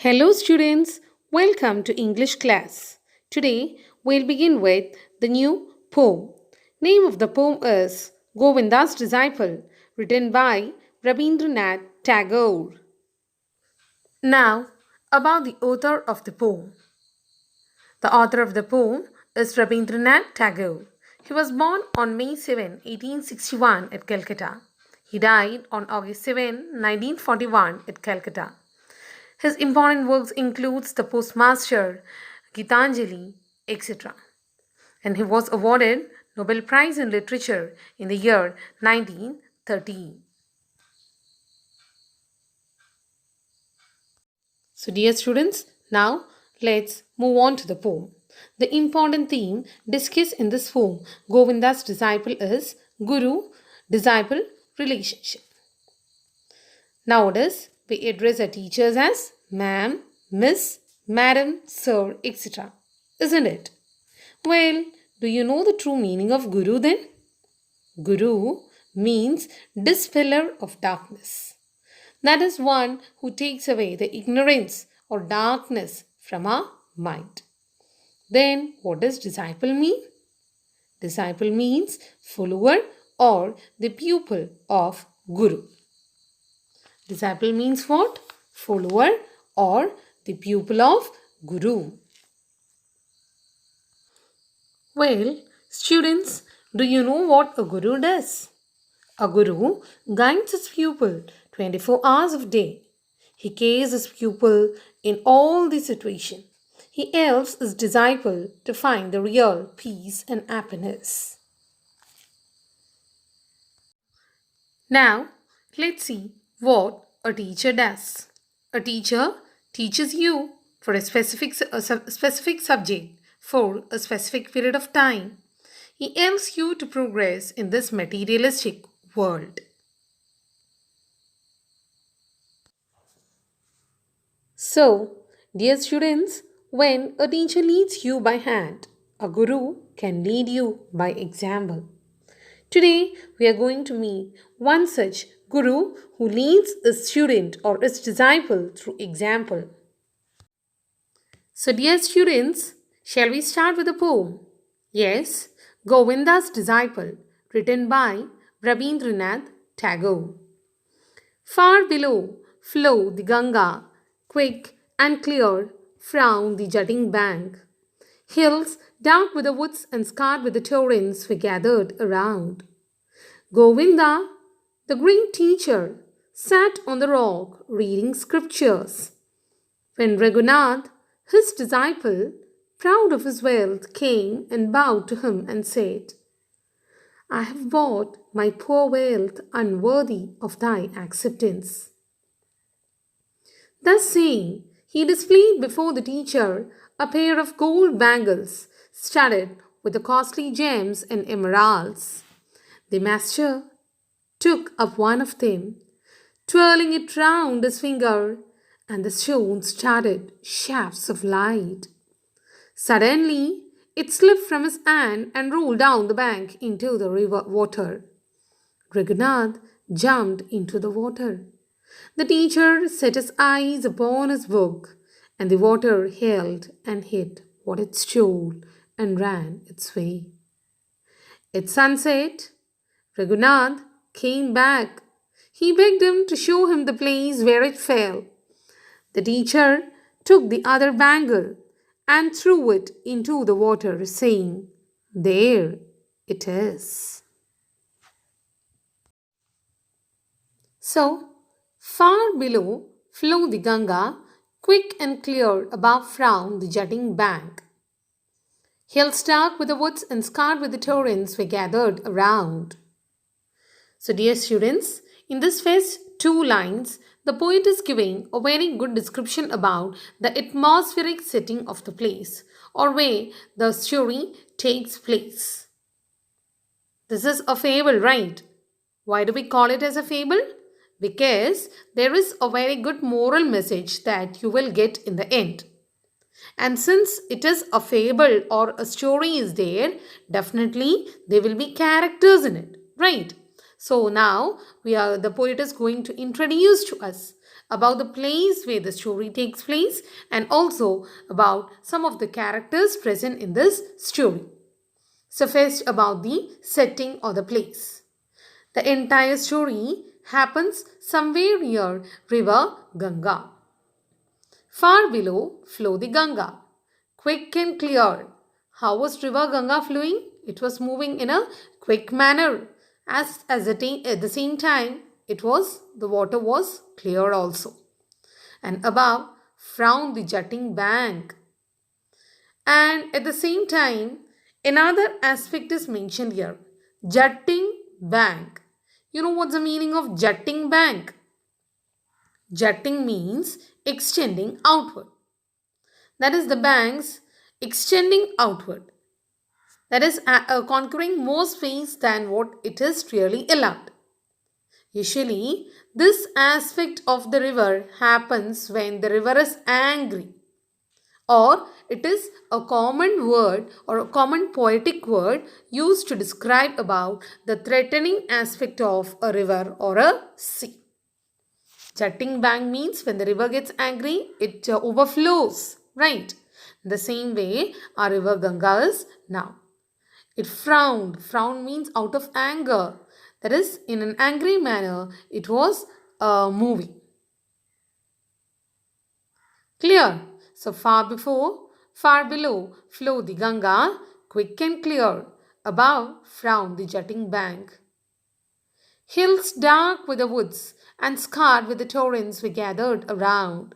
Hello students, welcome to English class. Today we'll begin with the new poem. Name of the poem is Govinda'S Disciple, written by Rabindranath Tagore. Now about the author of the poem. The author of the poem is Rabindranath Tagore. He was born on May 7, 1861 at Calcutta. He died on August 7, 1941 at Calcutta. His important works includes the Postmaster, Gitanjali, etc. And he was awarded Nobel Prize in Literature in the year 1930. So dear students, now let's move on to the poem. The important theme discussed in this poem, Govinda's Disciple, is Guru-Disciple relationship. Nowadays, we address our teachers as ma'am, miss, madam, sir, etc. Isn't it? Well, do you know the true meaning of Guru then? Guru means dispeller of darkness. That is one who takes away the ignorance or darkness from our mind. Then what does disciple mean? Disciple means follower or the pupil of Guru. Disciple means what? Follower or the pupil of Guru. Well, students, do you know what a Guru does? A Guru guides his pupil 24 hours of day. He cares his pupil in all the situations. He helps his disciple to find the real peace and happiness. Now, let's see what a teacher does. A teacher teaches you for a specific subject for a specific period of time. He helps you to progress in this materialistic world. So, dear students, when a teacher leads you by hand, a guru can lead you by example. Today, we are going to meet one such guru who leads a student or his disciple through example. So, dear students, shall we start with a poem? Yes, Govinda's Disciple, written by Rabindranath Tagore. Far below flow the Ganga, quick and clear frown the jutting bank. Hills dark with the woods and scarred with the torrents were gathered around. Govinda, the great teacher, sat on the rock reading scriptures. When Raghunath, his disciple, proud of his wealth, came and bowed to him and said, I have bought my poor wealth unworthy of thy acceptance. Thus saying, he displayed before the teacher a pair of gold bangles studded with the costly gems and emeralds. The master took up one of them, twirling it round his finger, and the stone started shafts of light. Suddenly, it slipped from his hand and rolled down the bank into the river water. Raghunath jumped into the water. The teacher set his eyes upon his book, and the water held and hid what it stole and ran its way. At sunset, Raghunath came back. He begged him to show him the place where it fell. The teacher took the other bangle and threw it into the water, saying, There it is. So, far below flowed the Ganga, quick and clear above frowned the jutting bank. Hills dark with the woods and scarred with the torrents were gathered around. So, dear students, in this first two lines, the poet is giving a very good description about the atmospheric setting of the place or where the story takes place. This is a fable, right? Why do we call it as a fable? Because there is a very good moral message that you will get in the end. And since it is a fable or a story is there, definitely there will be characters in it, right? So now the poet is going to introduce to us about the place where the story takes place and also about some of the characters present in this story. So first about the setting or the place. The entire story happens somewhere near river Ganga. Far below flow the Ganga, quick and clear. How was river Ganga flowing? It was moving in a quick manner. At the same time, the water was clear also. And above frowned the jutting bank. And at the same time, another aspect is mentioned here. Jutting bank. You know what's the meaning of jutting bank? Jutting means extending outward. That is the banks extending outward. That is conquering more space than what it is really allowed. Usually, this aspect of the river happens when the river is angry, or it is a common word or a common poetic word used to describe about the threatening aspect of a river or a sea. Jutting bank means when the river gets angry, it overflows, right? The same way our river Ganga is now. It frowned. Frown means out of anger. That is, in an angry manner, it was moving. Clear. So far below flow the Ganga, quick and clear. Above frown the jutting bank. Hills dark with the woods and scarred with the torrents were gathered around.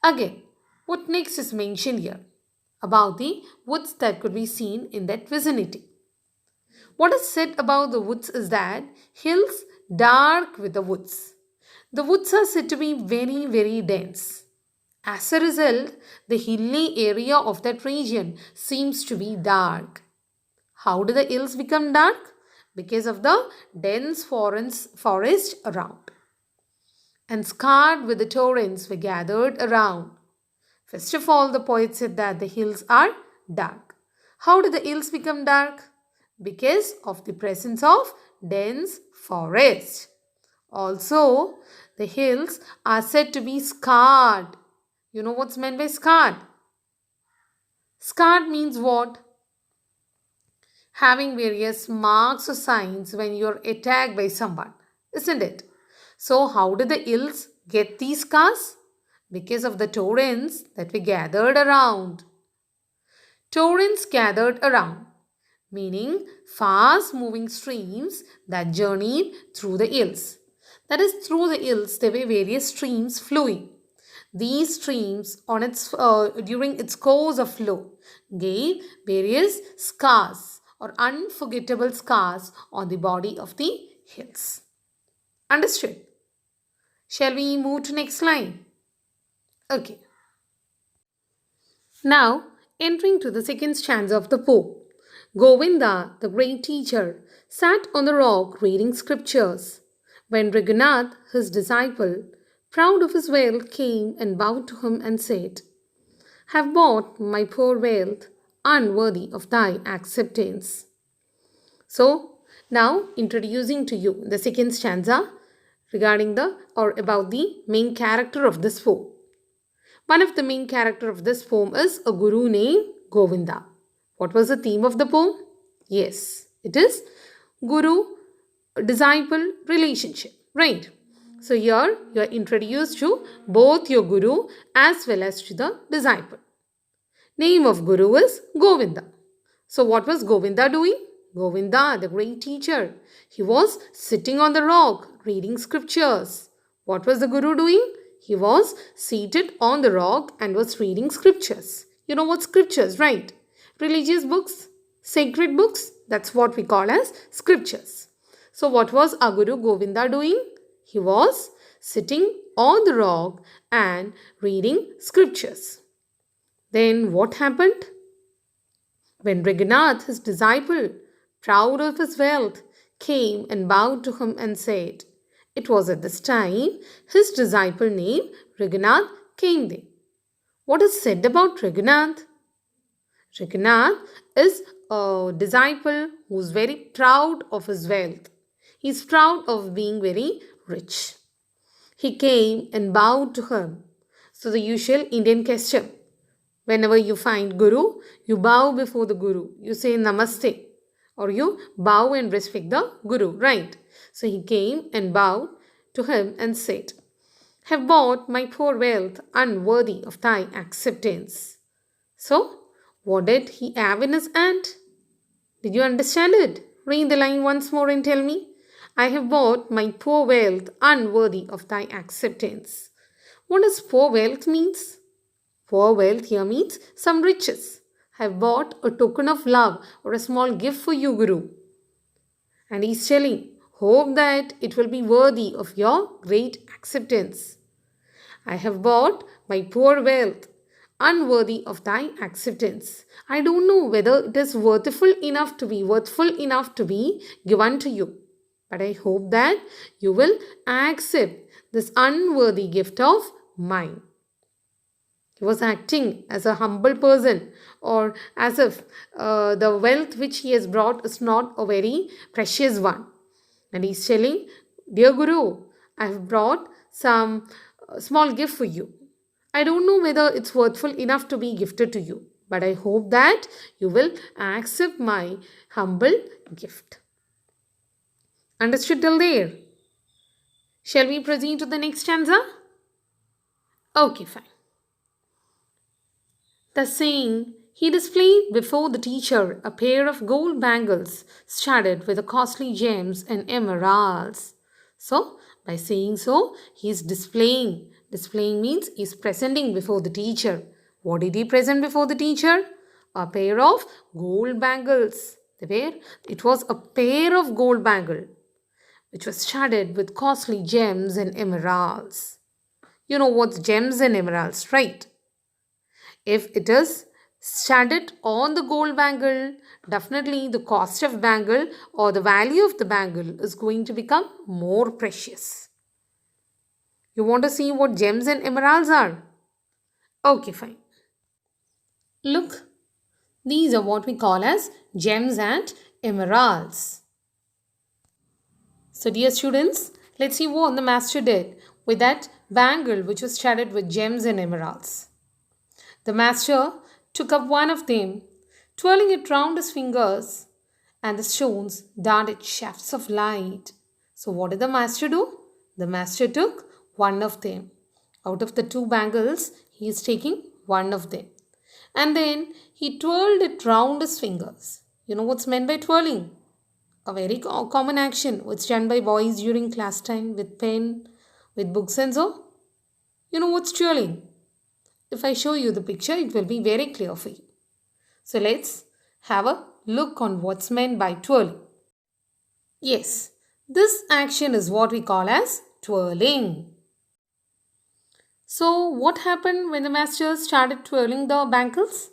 Again, what next is mentioned here? About the woods that could be seen in that vicinity. What is said about the woods is that hills dark with the woods. The woods are said to be very, very dense. As a result, the hilly area of that region seems to be dark. How do the hills become dark? Because of the dense forest around. And scarred with the torrents were gathered around. First of all, the poet said that the hills are dark. How do the hills become dark? Because of the presence of dense forest. Also, the hills are said to be scarred. You know what's meant by scarred? Scarred means what? Having various marks or signs when you're attacked by someone, isn't it? So, how do the hills get these scars? Because of the torrents that we gathered around. Torrents gathered around, meaning fast moving streams that journeyed through the hills. That is, through the hills there were various streams flowing. These streams during its course of flow gave various scars or unforgettable scars on the body of the hills. Understood? Shall we move to next line? Okay. Now, entering to the second stanza of the poem. Govinda, the great teacher, sat on the rock reading scriptures. When Raghunath, his disciple, proud of his wealth, came and bowed to him and said, "Have bought my poor wealth, unworthy of thy acceptance." So, now introducing to you the second stanza regarding about the main character of this poem. One of the main character of this poem is a guru named Govinda. What was the theme of the poem? Yes, it is guru-disciple relationship, right? So here you are introduced to both your guru as well as to the disciple. Name of guru is Govinda. So what was Govinda doing? Govinda, the great teacher, he was sitting on the rock reading scriptures. What was the guru doing? He was seated on the rock and was reading scriptures. You know what scriptures, right? Religious books, sacred books, that's what we call as scriptures. So what was our Guru Govinda doing? He was sitting on the rock and reading scriptures. Then what happened? When Raghunath, his disciple, proud of his wealth, came and bowed to him and said, it was at this time his disciple named Raghunath came there. What is said about Raghunath? Raghunath is a disciple who is very proud of his wealth. He is proud of being very rich. He came and bowed to him. So the usual Indian custom. Whenever you find Guru, you bow before the Guru. You say Namaste. Or you bow and respect the Guru, right? So he came and bowed to him and said, have bought my poor wealth unworthy of thy acceptance. So, what did he have in his hand? Did you understand it? Read the line once more and tell me. I have bought my poor wealth unworthy of thy acceptance. What does poor wealth means? Poor wealth here means some riches. I have bought a token of love or a small gift for you, Guru. And he's telling, hope that it will be worthy of your great acceptance. I have bought my poor wealth unworthy of thy acceptance. I don't know whether it is worthful enough to be given to you. But I hope that you will accept this unworthy gift of mine. He was acting as a humble person, or as if the wealth which he has brought is not a very precious one. And he's telling, dear Guru, I have brought some small gift for you. I don't know whether it's worthful enough to be gifted to you, but I hope that you will accept my humble gift. Understood till there? Shall we proceed to the next stanza? Okay, fine. Thus saying, he displayed before the teacher a pair of gold bangles studded with the costly gems and emeralds. So, by saying so, he is displaying. Displaying means he is presenting before the teacher. What did he present before the teacher? A pair of gold bangles. It was a pair of gold bangle which was studded with costly gems and emeralds. You know what's gems and emeralds, right? If it is studded on the gold bangle, definitely the cost of bangle or the value of the bangle is going to become more precious. You want to see what gems and emeralds are? Okay, fine. Look, these are what we call as gems and emeralds. So dear students, let's see what the master did with that bangle which was studded with gems and emeralds. The master took up one of them, twirling it round his fingers, and the stones darted shafts of light. So what did the master do? The master took one of them. Out of the two bangles, he is taking one of them. And then he twirled it round his fingers. You know what's meant by twirling? A very common action which done by boys during class time with pen, with books and so. You know what's twirling? If I show you the picture, it will be very clear for you. So let's have a look on what's meant by twirling. Yes, this action is what we call as twirling. So what happened when the master started twirling the bangles?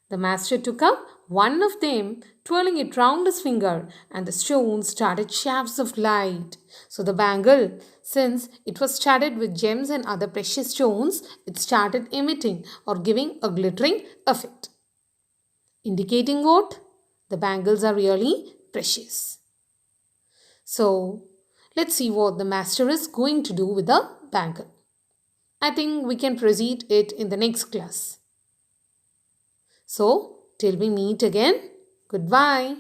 The master took up one of them, twirling it round his finger, and the stones started shafts of light. So the bangle, since it was studded with gems and other precious stones, it started emitting or giving a glittering effect. Indicating what? The bangles are really precious. So let's see what the master is going to do with the bangle. I think we can proceed it in the next class. So, till we meet again, goodbye.